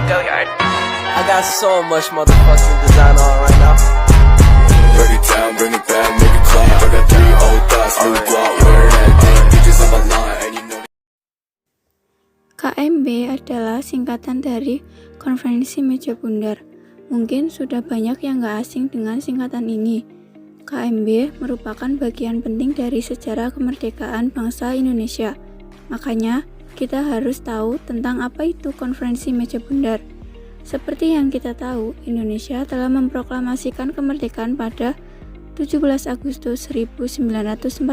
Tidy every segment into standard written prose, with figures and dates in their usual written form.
I got so much motherfucking design on right now. Break it down, bring it back, make it clap. I got 3 old thoughts, new guap, wear that thing. Bitches on my line, and you know. KMB adalah singkatan dari Konferensi Meja Bundar. Mungkin sudah banyak yang gak asing dengan singkatan ini. KMB merupakan bagian penting dari sejarah kemerdekaan bangsa Indonesia. Makanya, kita harus tahu tentang apa itu Konferensi Meja Bundar. Seperti yang kita tahu, Indonesia telah memproklamasikan kemerdekaan pada 17 Agustus 1945.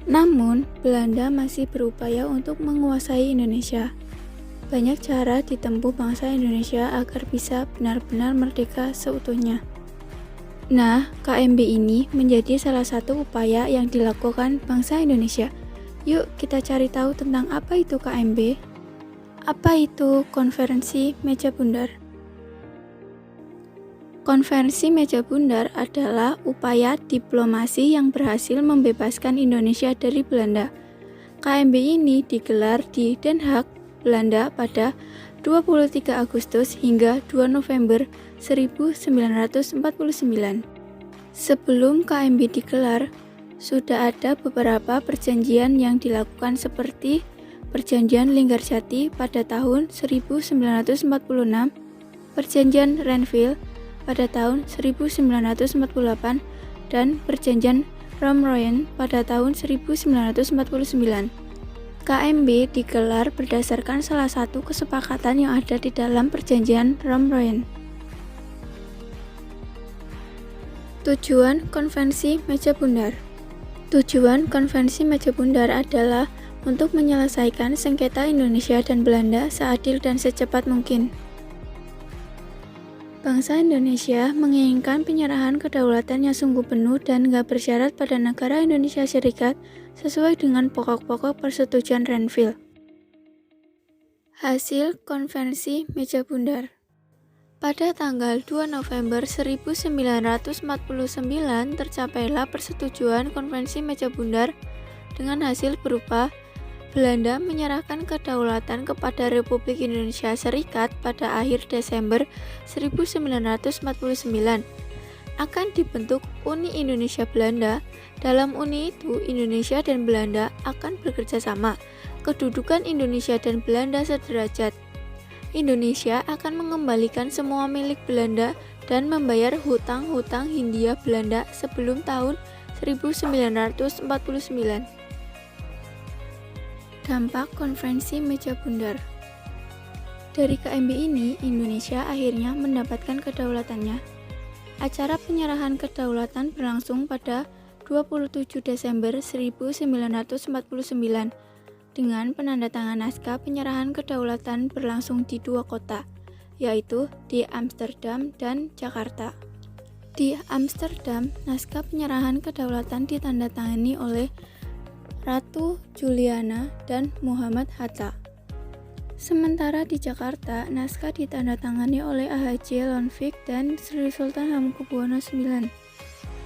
Namun, Belanda masih berupaya untuk menguasai Indonesia. Banyak cara ditempuh bangsa Indonesia agar bisa benar-benar merdeka seutuhnya. Nah, KMB ini menjadi salah satu upaya yang dilakukan bangsa Indonesia. Yuk kita cari tahu tentang apa itu KMB. Apa itu Konferensi Meja Bundar? Konferensi Meja Bundar adalah upaya diplomasi yang berhasil membebaskan Indonesia dari Belanda. KMB ini digelar di Den Haag, Belanda pada 23 Agustus hingga 2 November 1949. Sebelum KMB digelar, sudah ada beberapa perjanjian yang dilakukan seperti Perjanjian Linggarjati pada tahun 1946, Perjanjian Renville pada tahun 1948, dan Perjanjian Romroyen pada tahun 1949. KMB digelar berdasarkan salah satu kesepakatan yang ada di dalam Perjanjian Romroyen. Tujuan Konvensi Meja Bundar. Tujuan Konvensi Meja Bundar adalah untuk menyelesaikan sengketa Indonesia dan Belanda seadil dan secepat mungkin. Bangsa Indonesia menginginkan penyerahan kedaulatan yang sungguh penuh dan gak bersyarat pada negara Indonesia Serikat sesuai dengan pokok-pokok persetujuan Renville. Hasil Konvensi Meja Bundar. Pada tanggal 2 November 1949 tercapailah persetujuan Konvensi Meja Bundar dengan hasil berupa Belanda menyerahkan kedaulatan kepada Republik Indonesia Serikat pada akhir Desember 1949. Akan dibentuk Uni Indonesia Belanda. Dalam uni itu, Indonesia dan Belanda akan bekerja sama. Kedudukan Indonesia dan Belanda sederajat. Indonesia akan mengembalikan semua milik Belanda dan membayar hutang-hutang Hindia Belanda sebelum tahun 1949. Dampak Konferensi Meja Bundar. Dari KMB ini, Indonesia akhirnya mendapatkan kedaulatannya. Acara penyerahan kedaulatan berlangsung pada 27 Desember 1949 dengan penandatangan naskah penyerahan kedaulatan berlangsung di 2 kota, yaitu di Amsterdam dan Jakarta. Di Amsterdam, naskah penyerahan kedaulatan ditandatangani oleh Ratu Juliana dan Muhammad Hatta. Sementara di Jakarta, naskah ditandatangani oleh AHJ Lonvik dan Sri Sultan Hamengkubuwono IX.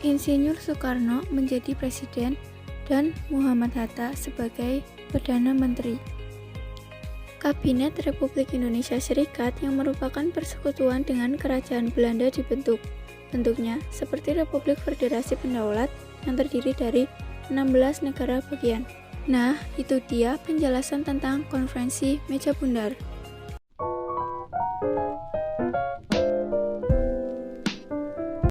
Insinyur Soekarno menjadi presiden dan Muhammad Hatta sebagai Perdana Menteri. Kabinet Republik Indonesia Serikat yang merupakan persekutuan dengan Kerajaan Belanda dibentuk. Bentuknya seperti Republik Federasi Pendaulat yang terdiri dari 16 negara bagian. Nah, itu dia penjelasan tentang Konferensi Meja Bundar.